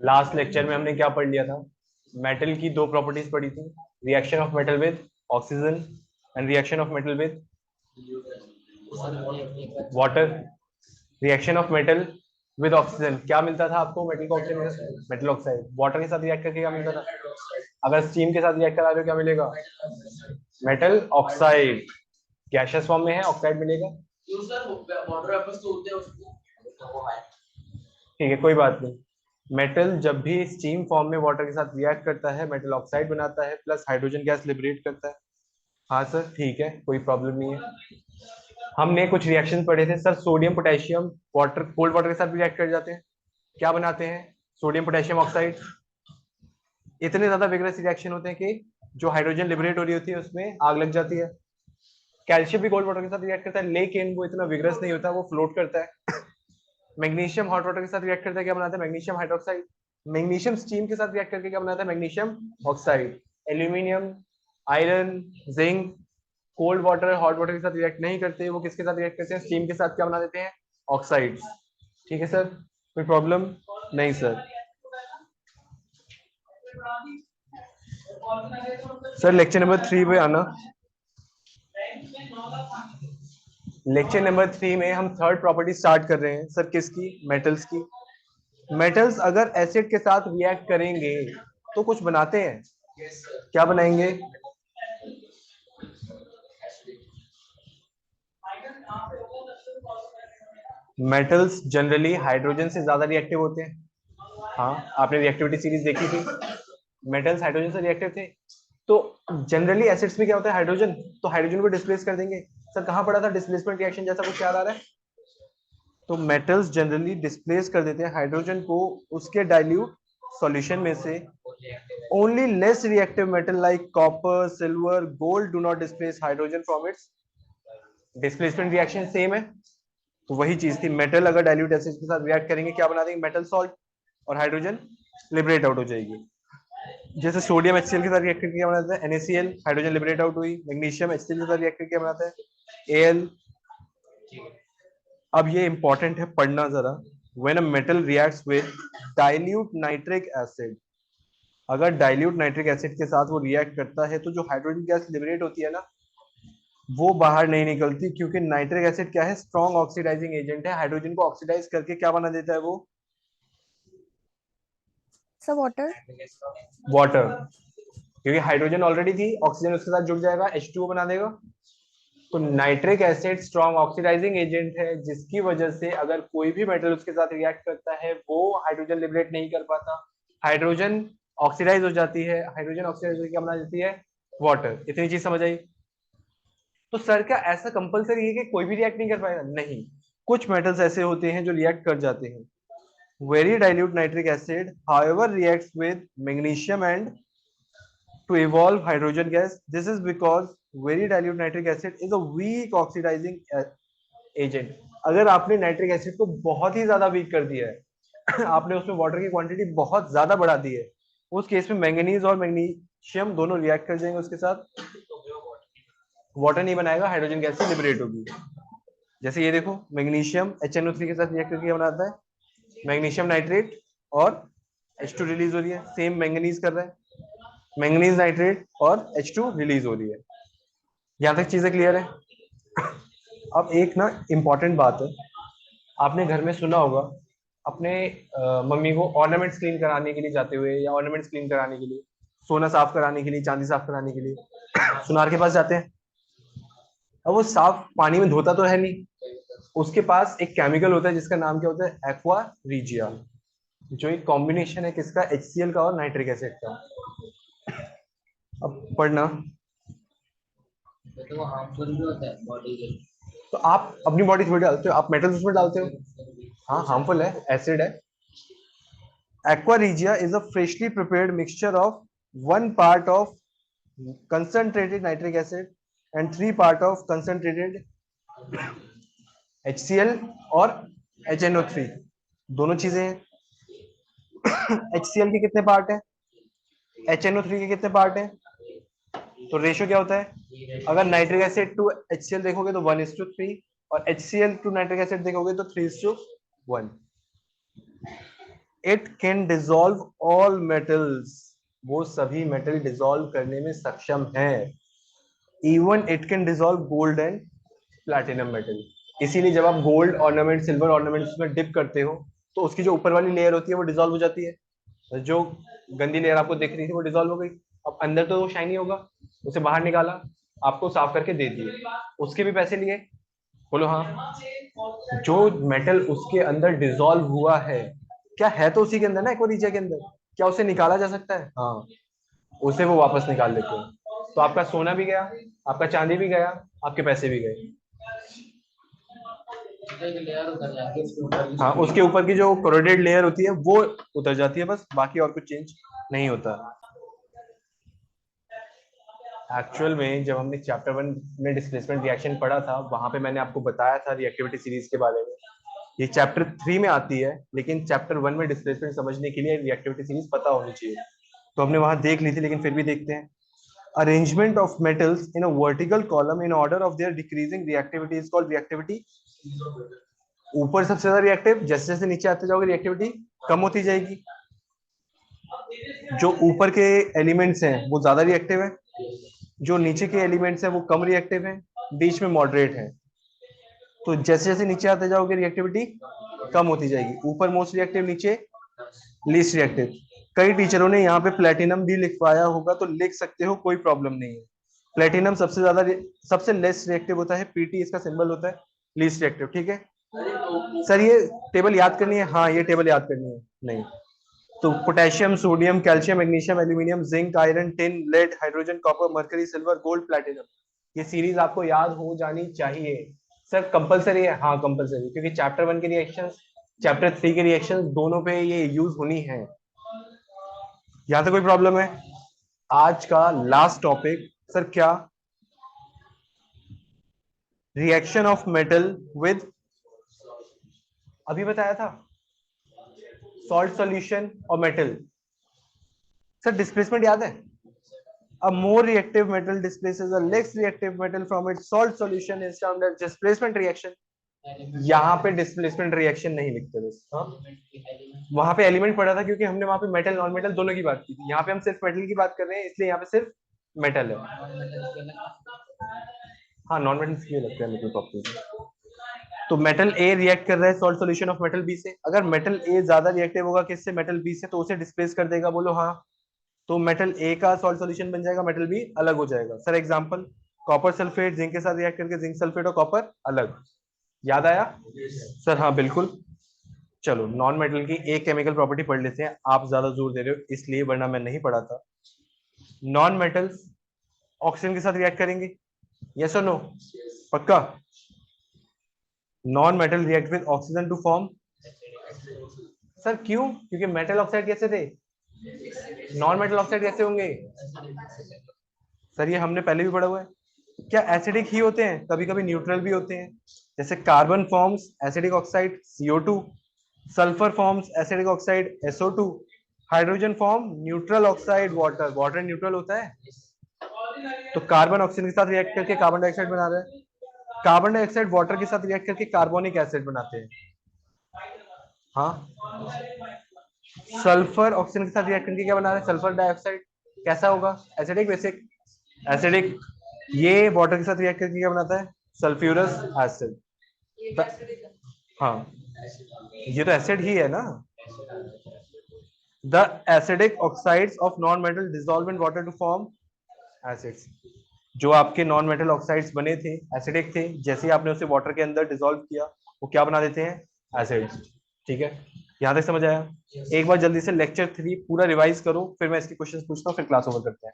Last lecture में हमने क्या पढ़ लिया था? मेटल की दो प्रॉपर्टीज पढ़ी थी, reaction of metal with oxygen and reaction of metal with water. Reaction of metal with oxygen क्या मिलता था आपको? मेटल को ऑक्सीजन के साथ मेटल ऑक्साइड। वाटर के साथ रिएक्ट करके क्या मिलता था? अगर स्टीम के साथ रिएक्ट करा रहे हो क्या मिलेगा? Metal oxide. गैसियस फॉर्म में है, ऑक्साइड मिलेगा। ठीक है, कोई बात नहीं। मेटल जब भी स्टीम फॉर्म में वाटर के साथ रिएक्ट करता है मेटल ऑक्साइड बनाता है प्लस हाइड्रोजन गैस लिबरेट करता है। हाँ सर, ठीक है, कोई प्रॉब्लम नहीं है। हमने कुछ रिएक्शन पढ़े थे sir, sodium potassium water cold water के साथ रिएक्ट कर जाते हैं, क्या बनाते हैं? Sodium potassium oxide. इतने ज्यादा विग्रस रिएक्शन होते हैं कि जो हाइड्रोजन लिबरेट हो रही होती है उसमें आग लग जाती है। कैल्शियम भी कोल्ड वाटर के साथ रिएक्ट करता है लेकिन वो इतना विग्रस नहीं होता, वो फ्लोट करता है। मैग्नीशियम हॉट वाटर के साथ रिएक्ट करता है, क्या बनाता है? Magnesium hydroxide. मैग्नीशियम स्टीम के साथ रिएक्ट करके क्या बनाता है? Magnesium oxide. Aluminium, iron, zinc cold water hot water के साथ रिएक्ट नहीं करते, वो किसके साथ रिएक्ट करते हैं? स्टीम के साथ क्या बना देते हैं? ऑक्साइड्स। ठीक है सर, कोई प्रॉब्लम नहीं सर। सर लेक्चर नंबर 3 पे आना। लेक्चर नंबर 3 में हम थर्ड प्रॉपर्टी स्टार्ट कर रहे हैं सर, किसकी? मेटल्स की। मेटल्स अगर एसिड के साथ रिएक्ट करेंगे तो कुछ बनाते हैं, क्या बनाएंगे? मेटल्स जनरली हाइड्रोजन से ज्यादा रिएक्टिव होते हैं। हाँ, आपने रिएक्टिविटी सीरीज देखी थी, मेटल्स हाइड्रोजन से रिएक्टिव थे। तो जनरली एसिड्स में क्या होता है? हाइड्रोजन, तो हाइड्रोजन को डिस्प्लेस कर देंगे। सर कहाँ पढ़ा था डिस्प्लेसमेंट रिएक्शन जैसा, कुछ याद आ रहा है? तो मेटल्स जनरली डिस्प्लेस कर देते हैं हाइड्रोजन को उसके डाइल्यूट सॉल्यूशन में से। Only less reactive metal like copper, silver, gold do not displace hydrogen from its displacement reaction. Same है, तो वही चीज थी। मेटल अगर डाइल्यूट एसिड के साथ रिएक्ट करेंगे क्या बना देंगे? मेटल सॉल्ट, और हाइड्रोजन लिबरेट आउट हो जाएगी। जैसे सोडियम HCl के साथ रिएक्ट करके क्या बनाता है? NaCl, हाइड्रोजन लिबरेट आउट हुई। मैग्नीशियम HCl के साथ रिएक्ट करके क्या बनाता है? Al। अब ये इंपॉर्टेंट है, पढ़ना जरा। When a metal reacts with dilute nitric acid, अगर डाइल्यूट नाइट्रिक एसिड के साथ वो रिएक्ट करता है तो जो हाइड्रोजन गैस लिबरेट होती है ना, वो बाहर नहीं निकलती, क्योंकि नाइट्रिक एसिड क्या है? स्ट्रॉन्ग ऑक्सीडाइजिंग एजेंट है। हाइड्रोजन को ऑक्सीडाइज करके क्या बना देता है वो? Sir water. वाटर। क्योंकि हाइड्रोजन ऑलरेडी थी, ऑक्सीजन उसके साथ जुड़ जाएगा, H2O बना देगा। तो nitric acid strong oxidising agent है, जिसकी वजह से अगर कोई भी मेटल उसके साथ रिएक्ट करता है वो हाइड्रोजन लिबरेट नहीं कर पाता, हाइड्रोजन ऑक्सीडाइज हो जाती है। हाइड्रोजन ऑक्सीडाइज होकर क्या बना देती है? वाटर। इतनी चीज समझ आई? तो सर क्या ऐसा कंपलसरी है कि कोई भी रिएक्ट नहीं कर पाएगा? नहीं, कुछ मेटल्स ऐसे होते हैं जो रिएक्ट कर जाते हैं। Very dilute nitric acid however reacts with magnesium and to evolve hydrogen gas. This is because very dilute nitric acid is a weak oxidizing agent. अगर आपने नाइट्रिक एसिड को बहुत ही ज्यादा वीक कर दिया है आपने उसमें वाटर की क्वांटिटी बहुत ज्यादा बढ़ा दी है, उस केस में मैंगनीज और मैग्नीशियम दोनों रिएक्ट कर जाएंगे उसके साथ, वाटर नहीं बनाएगा, हाइड्रोजन गैस से लिबरेट होगी। जैसे ये देखो, मैग्नीशियम HNO3 के साथ रिएक्ट करके बनाता है मैग्नीशियम नाइट्रेट, और H2 रिलीज हो रही है। सेम मैंगनीज कर रहा है, मैंगनीज नाइट्रेट और H2 रिलीज हो रही है। यहां तक चीजें क्लियर है? अब एक ना इंपॉर्टेंट बात है, आपने घर में सुना होगा अपने मम्मी को ऑर्नामेंट्स क्लीन कराने के लिए जाते हुए, या ऑर्नामेंट्स क्लीन कराने के लिए, सोना साफ कराने के लिए, चांदी साफ कराने के लिए सुनार के पास जाते हैं। अब वो साफ पानी में धोता तो है नहीं, उसके पास एक केमिकल होता है जिसका नाम क्या होता है? एक्वा रीजिया, जो एक कॉम्बिनेशन है किसका? HCl का और नाइट्रिक एसिड का। अब पढ़ना। तो वो हार्मफुल भी होता है बॉडी के लिए। तो आप अपनी बॉडी थोड़ी डालते हो, आप मेटल्स उसमें डालते हो। हाँ, हार्मफुल है, एसिड है। Aqua regia is a freshly prepared mixture of 1 part of concentrated nitric acid and 3 part of concentrated HCl और HNO3। दोनों चीजें हैं। HCl के कितने पार्ट हैं? HNO3 के कितने पार्ट हैं? तो रेशियो क्या होता है? अगर नाइट्रिक एसिड टू HCl देखोगे तो 1:3, और HCl टू नाइट्रिक एसिड देखोगे तो 3:1। It can dissolve all metals, वो सभी मेटल डिसॉल्व करने में सक्षम है। Even it can dissolve gold and platinum metal. इसीलिए जब आप गोल्ड ऑर्नामेंट, सिल्वर ऑर्नामेंट्स में डिप करते हो तो उसकी जो ऊपर वाली लेयर होती है वो डिसॉल्व हो जाती है। जो गंदी लेयर आपको दिख रही थी वो डिसॉल्व हो गई। अब अंदर तो वो शाइनी होगा, उसे बाहर निकाला, आपको साफ करके दे दिए, उसके भी पैसे लिए। बोलो हाँ। जो मेटल उसके अंदर डिसॉल्व हुआ है, क्या है तो उसी के अंदर ना, एक्वा के अंदर, क्या उसे निकाला जा सकता है? हाँ, उसे वो वापस निकाल लेते हैं। तो आपका सोना भी गया, आपका चांदी भी गया, आपके पैसे भी गए। एक लेयर उतर जाती है उसके ऊपर हाँ, उसके ऊपर की जो कोरोडेड लेयर होती है वो उतर जाती है, बस बाकी और कुछ चेंज नहीं होता। एक्चुअल में जब हमने चैप्टर 1 में डिस्प्लेसमेंट रिएक्शन पढ़ा था, वहां पे मैंने आपको बताया था रिएक्टिविटी सीरीज के बारे में। ये चैप्टर 3 में आती है, लेकिन चैप्टर 1 में डिस्प्लेसमेंट समझने के लिए रिएक्टिविटी सीरीज पता होनी चाहिए। तो हमने वहां देख ली थी, लेकिन फिर भी देखते हैं। Arrangement of metals in a vertical column in order of their decreasing reactivity is called reactivity. ऊपर सबसे ज्यादा रिएक्टिव, जैसे जैसे नीचे आते जाओगे रिएक्टिविटी कम होती जाएगी। जो ऊपर के एलिमेंट्स हैं वो ज्यादा रिएक्टिव है, जो नीचे के एलिमेंट्स हैं वो कम रिएक्टिव हैं, बीच में मॉडरेट है। तो जैसे जैसे नीचे आते जाओगे रिएक्टिविटी कम होती जाएगी, ऊपर मोस्ट रिएक्टिव, नीचे लीस्ट रिएक्टिव। कई टीचरों ने यहाँ पे प्लेटिनम भी लिखवाया होगा, तो लिख सकते हो, कोई प्रॉब्लम नहीं है। प्लेटिनम सबसे ज्यादा, सबसे लेस रिएक्टिव होता है, पीटी इसका सिंबल होता है, लीस्ट रिएक्टिव। ठीक है सर, ये टेबल याद करनी है? हाँ, ये टेबल याद करनी है। नहीं तो potassium, sodium, calcium, magnesium, aluminium, zinc, iron, tin, lead, hydrogen, copper, mercury, silver, gold, platinum, ये सीरीज आपको याद हो जानी चाहिए। सर कंपलसरी है? हाँ कंपलसरी, क्योंकि चैप्टर 1 के रिएक्शंस, चैप्टर 3 के रिएक्शंस, दोनों पे ये यूज होनी है। यहाँ तक कोई प्रॉब्लम है? आज का लास्ट टॉपिक सर क्या? रिएक्शन ऑफ मेटल विद, अभी बताया था, सॉल्ट सॉल्यूशन और मेटल। सर डिस्प्लेसमेंट याद है? A more reactive metal displaces a less reactive metal from its salt solution is termed as displacement reaction. यहाँ पे डिस्प्लेसमेंट रिएक्शन नहीं लिखते बस। हाँ, वहां पे एलिमेंट पढ़ा था, क्योंकि हमने वहां पे मेटल नॉन मेटल दोनों की बात की थी। यहाँ पे हम सिर्फ मेटल की बात कर रहे हैं, इसलिए यहाँ पे सिर्फ मेटल है। हाँ, नॉन मेटल के लगते हैं मेटल प्रॉपर्टीज। तो मेटल ए रिएक्ट कर रहा है salt solution of metal B से, अगर मेटल ए ज्यादा रिएक्टिव होगा किससे? मेटल बी से, तो उसे डिस्प्लेस कर देगा। बोलो हाँ। तो मेटल ए का सॉल्ट सॉल्यूशन बन जाएगा, मेटल बी अलग हो जाएगा। Sir example, copper sulphate zinc के साथ रिएक्ट करके जिंक सल्फेट और कॉपर अलग। याद आया? सर हाँ बिल्कुल। चलो नॉन मेटल की एक केमिकल प्रॉपर्टी पढ़ लेते हैं, आप ज्यादा जोर दे रहे हो इसलिए, वरना मैं नहीं पढ़ा था। नॉन मेटल्स ऑक्सीजन के साथ रिएक्ट करेंगे, यस और नो? पक्का? Non metal react with oxygen to form, sir क्यों? क्योंकि मेटल ऑक्साइड कैसे थे, नॉन मेटल ऑक्साइड कैसे होंगे? सर ये हमने पहले भी पढ़ा हुआ है। क्या एसिडिक ही होते हैं? कभी कभी न्यूट्रल भी होते हैं। जैसे carbon forms acidic oxide CO2, sulphur forms acidic oxide SO2, hydrogen form neutral oxide water, water neutral होता है। तो कार्बन ऑक्सीजन के साथ रिएक्ट करके कार्बन डाइऑक्साइड बना रहा है, कार्बन डाइऑक्साइड वाटर के साथ रिएक्ट करके कार्बोनिक एसिड बनाते हैं। हाँ, सल्फर ऑक्सीजन के साथ रिएक्ट करके क्या बना रहा है? Sulphur dioxide. कैसा होगा? Acidic basic? एसिडिक। ये वाटर के साथ रिएक्ट करके क्या बनाता है? Sulphurous acid. हाँ, ये तो एसिड ही है ना। The acidic oxides of non metal dissolve in water to form acids. जो आपके नॉन मेटल ऑक्साइड्स बने थे एसिडिक थे, जैसे ही आपने उसे वाटर के अंदर डिसॉल्व किया वो क्या बना देते हैं? एसिड्स। ठीक है, यहाँ तक समझ आया? एक बार जल्दी से लेक्चर 3 पूरा रिवाइज करो, फिर मैं इसके क्वेश्चंस पूछता हूँ, फिर क्लास ओवर करते हैं।